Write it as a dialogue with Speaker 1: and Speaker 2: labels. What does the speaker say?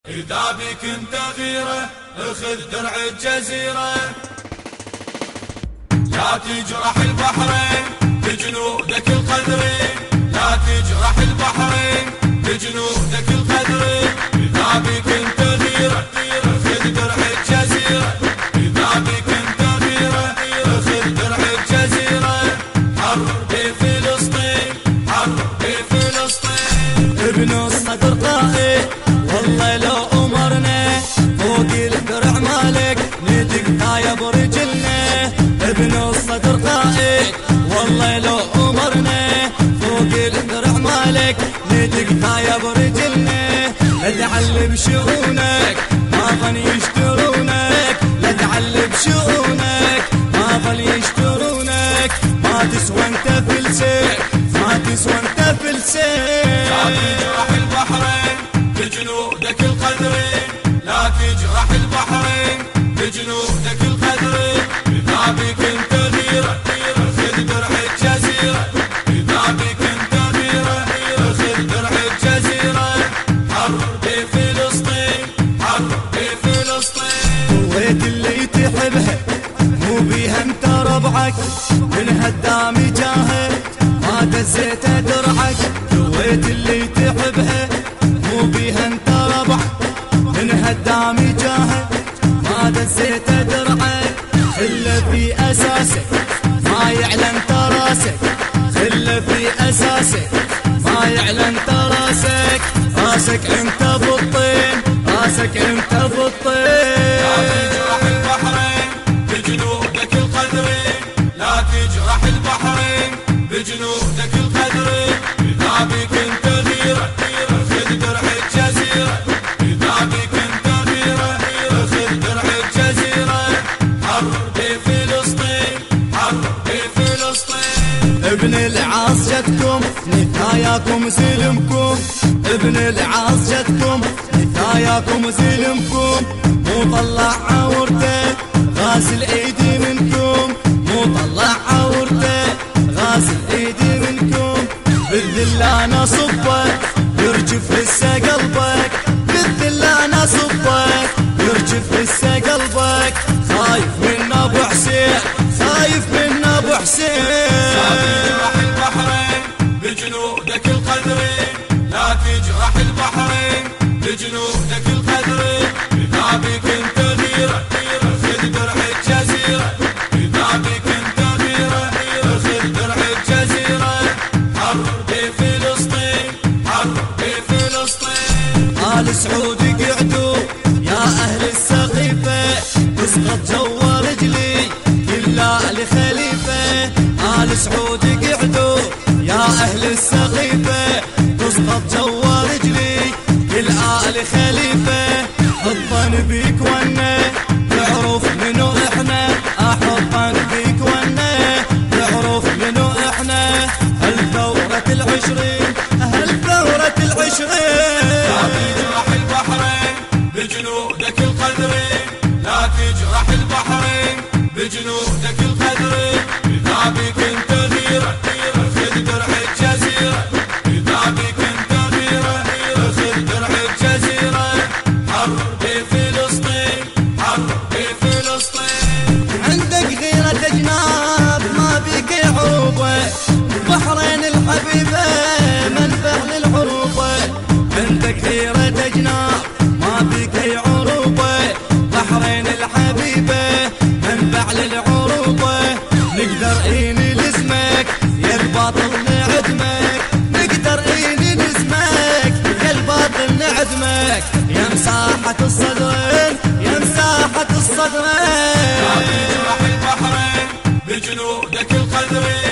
Speaker 1: إذا بك انت غيرة اخذ درع الجزيرة، لا تجرح البحرين بجنودك القدرين، لا تجرح البحرين بجنودك القدرين. إذا بك انت غيرة اخذ درع الجزيرة، إذا بك انت غيرة اخذ درع الجزيرة. حرر بفلسطين، حرر بفلسطين.
Speaker 2: ابن الصدر قائد والله لو أمرنا فوق الدرع مالك ندقها برجلنا. ابن الصدر قائد والله لو أمرنا فوق الدرع مالك ندقها برجلنا. لا تعلم شؤونك ما ظن يشترونك، لا تعلم شؤونك ما ظن يشترونك. ما تسوى انت فلسك، ما تسوى انت فلسك.
Speaker 1: لا تجرح البحرين بجنودك القدرين، لا تجرح البحرين بجنودك القدرين. إذا بك انت غيرة اخذ درع الجزيرة، إذا بك انت غيرة اخذ درع الجزيرة. حرر بفلسطين، حرر بفلسطين.
Speaker 2: قويت اللي تحبها مو بيها انت ربعك، من هدام جاهد ما دزيت درعك. قويت اللي تحبها مو بيها انت ربعك، من هدام جاهد ما دزيت درعك. خله في اساسك ما يعلن تراسك، خله في اساسك ما يعلن تراسك. راسك انت بالطين، راسك انت بالطين.
Speaker 1: لا تجرح البحرين بجنودك القدرين، لا تجرح البحرين بجنودك القدرين. إذا بك انت غيرة اخذ درع الجزيرة، إذا بك انت غيرة اخذ درع الجزيرة. حرر بفلسطين، حرر بفلسطين.
Speaker 2: ابن العاص جدكم نثاياكم سلمكم، ابن العاص جدكم نثاياكم سلمكم. مو طلع عورته غاسل ايدي منكم، مو طلع عورته غاسل ايدي منكم. بالذل انا صبك يرجف لسه قلبك، بالذل انا صبك يرجف لسه قلبك. خايف من ابو حسين، خايف من ابو حسين.
Speaker 1: لا تجرح البحرين بجنودك القدرين، لا تجرح البحرين بجنودك القدرين. إذا بك انت غيرة اخذ درع الجزيرة، إذا بك انت غيرة اخذ درع الجزيرة. حرر بفلسطين، حرر بفلسطين.
Speaker 2: آل سعود قعدوا يا أهل السقيفة، تسقط جوا رجلي كل آل خليفة. آل سعود قعدوا يا أهل السقيفة، تسقط جوا رجلي كل آل خليفة. حطن بيك ونا تعرف منو احنا، احطن بيك ونا تعرف منو احنا. هالثورة العشرين، هالثورة العشرين.
Speaker 1: لا تجرح البحرين بجنودك القدرين، لا تجرح البحرين بجنودك القدرين. إذا بك انت غيرة اخذ درع الجزيرة، إذا بك انت غيرة اخذ درع الجزيرة. حرر بفلسطين، حرر بفلسطين.
Speaker 2: عندك غيرة جناب ما بيك عروبة، بحرين الحبيبة منبع للعروبة. عندك غيرة جناب ما بيك عروبة، بحرين الحبيبة منبع للعروبة. نقدر نلزمك يا الباطل نعدمك، نقدر نلزمك يا الباطل نعدمك. يا مساحة الصدرين، يا مساحة الصدرين.
Speaker 1: لا تجرح البحرين بجنودك القدرين،